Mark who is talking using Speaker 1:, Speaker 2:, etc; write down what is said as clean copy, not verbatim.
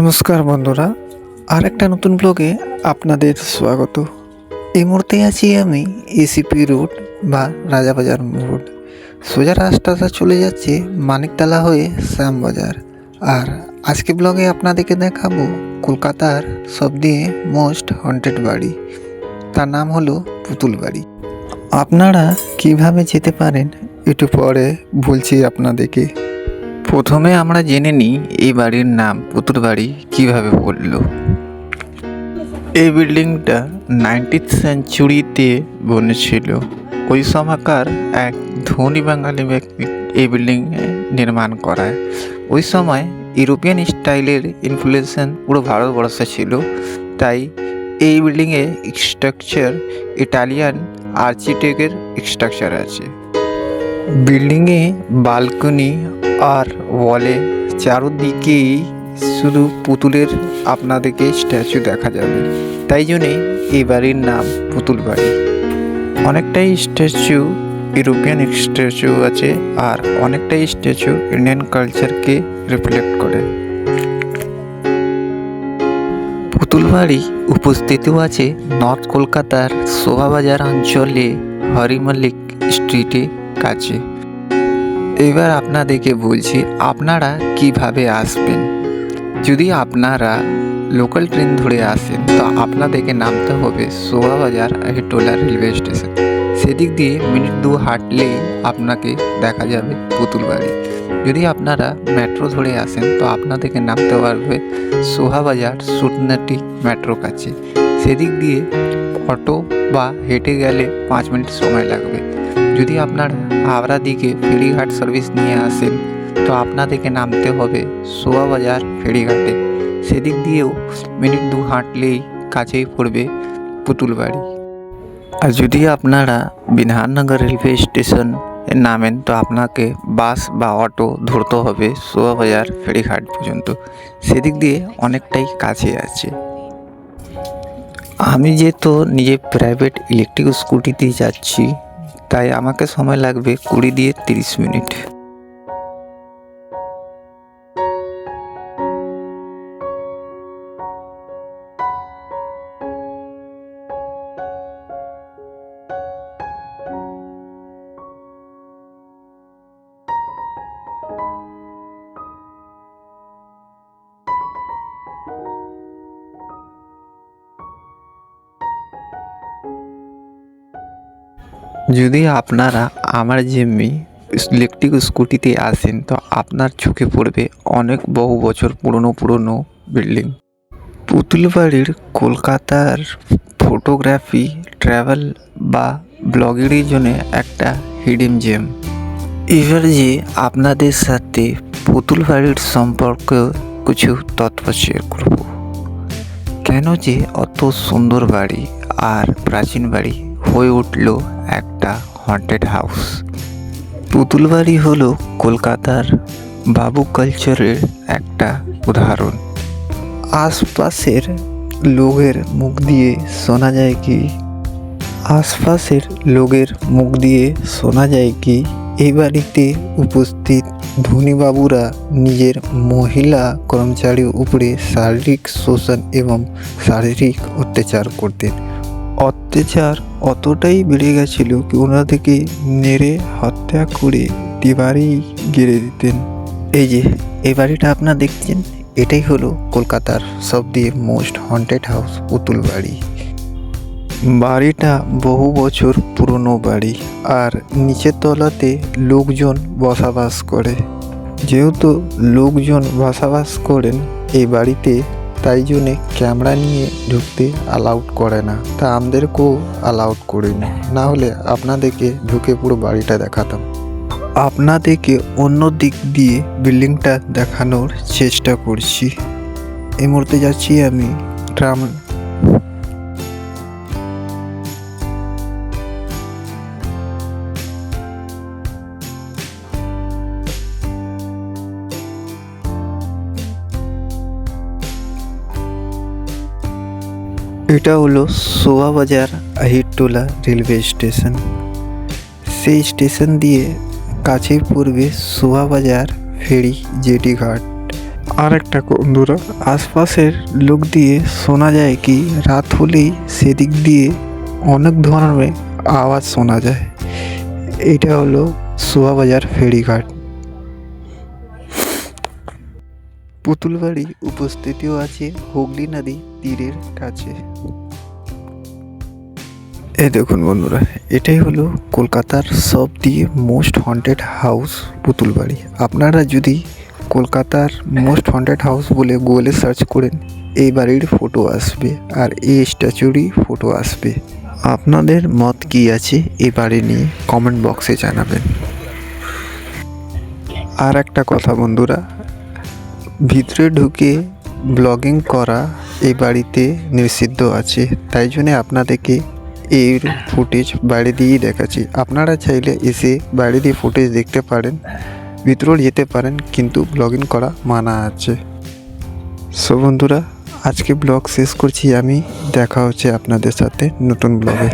Speaker 1: নমস্কার বন্ধুরা, আর একটা নতুন ব্লগে আপনাদের স্বাগত। এই মুহূর্তে আছি আমি এসিপি রোড বা রাজাবাজার রোড। সোজা রাস্তাটা চলে যাচ্ছে মানিকতলা হয়ে শ্যামবাজার। আর আজকে ব্লগে আপনাদেরকে দেখাবো কলকাতার সবথেকে মোস্ট হন্টেড বাড়ি, তার নাম হলো পুতুল বাড়ি। আপনারা কিভাবে যেতে পারেন একটু পরে বলছি আপনাদেরকে। প্রথমে আমরা জেনে নিই এই বাড়ির নাম পুতুল বাড়ি কীভাবে পড়ল। এই বিল্ডিংটা 19th সেঞ্চুরিতে বনেছিল। ওই সময়কার এক ধনী বাঙালি ব্যক্তি এই বিল্ডিং নির্মাণ করায়। ওই সময় ইউরোপিয়ান স্টাইলের ইনফ্লুয়েশন পুরো ভারতবর্ষে ছিল, তাই এই বিল্ডিংয়ে স্ট্রাকচার ইটালিয়ান আর্কিটেক্টের স্ট্রাকচার আছে। বিল্ডিংয়ে বালকনি আর ওয়ালে চারদিকেই শুধু পুতুলের আপনাদেরকে স্ট্যাচু দেখা যাবে, তাই জন্যেই এই বাড়ির নাম পুতুল বাড়ি। অনেকটাই স্ট্যাচু ইউরোপিয়ান স্ট্যাচু আছে, আর অনেকটাই স্ট্যাচু ইন্ডিয়ান কালচারকে রিফ্লেক্ট করে। পুতুল বাড়ি উপস্থিতও আছে নর্থ কলকাতার শোভাবাজার অঞ্চলে হরি মল্লিক স্ট্রিটে কাছে। এবার আপনাদেরকে বলছি আপনারা কিভাবে আসবেন। যদি আপনারা লোকাল ট্রেন ধরে আসেন তো আপনাদেরকে নামতে হবে শোভাবাজার আহিরটোলা রেলওয়ে স্টেশন। সেদিক দিয়ে মিনিট 2 হাঁটলেই আপনাকে দেখা যাবে পুতুল বাড়ি। যদি আপনারা মেট্রো ধরে আসেন তো আপনাদেরকে নামতে পারবে শোভাবাজার সুটনাটি মেট্রো কাছে। সেদিক দিয়ে অটো বা হেঁটে গেলে 5 মিনিট সময় লাগবে। যদি আপনারা হাওড়া দিকে ফেরিঘাট সার্ভিস নিয়ে আসেন তো আপনাদেরকে নামতে হবে শোভাবাজার ফেরিঘাটে। সেদিক দিয়েও মিনিট 2 হাঁটলেই কাছেই পড়বে পুতুল বাড়ি। আর যদি আপনারা বিধাননগর রেলওয়ে স্টেশন নামেন তো আপনাকে বাস বা অটো ধরতে হবে শোভাবাজার ফেরিঘাট পর্যন্ত। সেদিক দিয়ে অনেকটাই কাছে আছে। আমি যেহেতু নিজে প্রাইভেট ইলেকট্রিক স্কুটিতে যাচ্ছি, তাই আমাকে সময় লাগবে 20 দিয়ে 30 মিনিট। যদি আপনারা আমার যেমনি ইলেকট্রিক স্কুটিতে আসেন তো আপনার চোখে পড়বে অনেক বহু বছর পুরনো বিল্ডিং। পুতুল বাড়ির কলকাতার ফটোগ্রাফি, ট্রাভেল বা ব্লগের জন্য একটা হিডেন জেম। এবার যে আপনাদের সাথে পুতুল বাড়ির সম্পর্কে কিছু তথ্য শেয়ার করব। কেন যে অত সুন্দর বাড়ি আর প্রাচীন বাড়ি হয়ে উঠল একটা হন্টেড হাউস। পুতুল বাড়ি হলো কলকাতার বাবু কালচারের একটা উদাহরণ। আশপাশের লোকের মুখ দিয়ে শোনা যায় কি এই বাড়িতে উপস্থিত ধনীবাবুরা নিজের মহিলা কর্মচারীর উপরে শারীরিক শোষণ এবং শারীরিক অত্যাচার করতেন। অত্যাচার অতটাই বেড়ে গেছিল কি ওনাদেরকে নেড়ে হত্যা করে দিবারেই গেড়ে দিতেন। এই বাড়িটা আপনারা দেখছেন, এটাই হলো কলকাতার সবথেকে মোস্ট হন্টেড হাউস পুতুল বাড়ি। বাড়িটা বহু বছর পুরনো বাড়ি, আর নিচের তলাতে লোকজন বসবাস করে। যেহেতু লোকজন বসবাস করেন এই বাড়িতে, তাই জন্যে ক্যামেরা নিয়ে ঢুকতে অ্যালাউড করে না। তা আমাদেরকেও অ্যালাউড করিনি, না হলে আপনাদেরকে ঢুকে পুরো বাড়িটা দেখাতাম। আপনাদেরকে অন্য দিক দিয়ে বিল্ডিংটা দেখানোর চেষ্টা করছি। এই মুহূর্তে যাচ্ছি আমি ট্রাম। এটা হলো শোভাবাজার আহিরটোলা রেলওয়ে স্টেশন। সেই স্টেশন দিয়ে কাছেই পড়বে শোভাবাজার ফেরি জেটি ঘাট। আর একটা বন্ধুরা, আশপাশের লোক দিয়ে শোনা যায় কি রাত হলেই সেদিক দিয়ে অনেক ধরনের আওয়াজ শোনা যায়। এটা হলো শোভাবাজার ফেরিঘাট। পুতুলবাড়ি উপস্থিতিও আছে হুগলি নদী তীরের কাছে। এই দেখুন বন্ধুরা, এটাই হলো কলকাতার সব দিয়ে মোস্ট হন্টেড হাউস পুতুলবাড়ি। আপনারা যদি কলকাতার মোস্ট হন্টেড হাউস বলে গুগলে সার্চ করেন, এই বাড়ির ফটো আসবে আর এই স্ট্যাচুরই ফটো আসবে। আপনাদের মত কী আছে এই বাড়ি নিয়ে কমেন্ট বক্সে জানাবেন। আর একটা কথা বন্ধুরা, ভিতরে ঢুকে ব্লগিং করা এই বাড়িতে নিষিদ্ধ আছে, তাই জন্যে আপনাদেরকে এর ফুটেজ বাইরে দিয়েই দেখাচ্ছি। আপনারা চাইলে এসে বাইরে দিয়ে ফুটেজ দেখতে পারেন, ভিতরেও যেতে পারেন, কিন্তু ব্লগিং করা মানা আছে। সো বন্ধুরা, আজকে ব্লগ শেষ করছি আমি। দেখা হচ্ছে আপনাদের সাথে নতুন ব্লগে।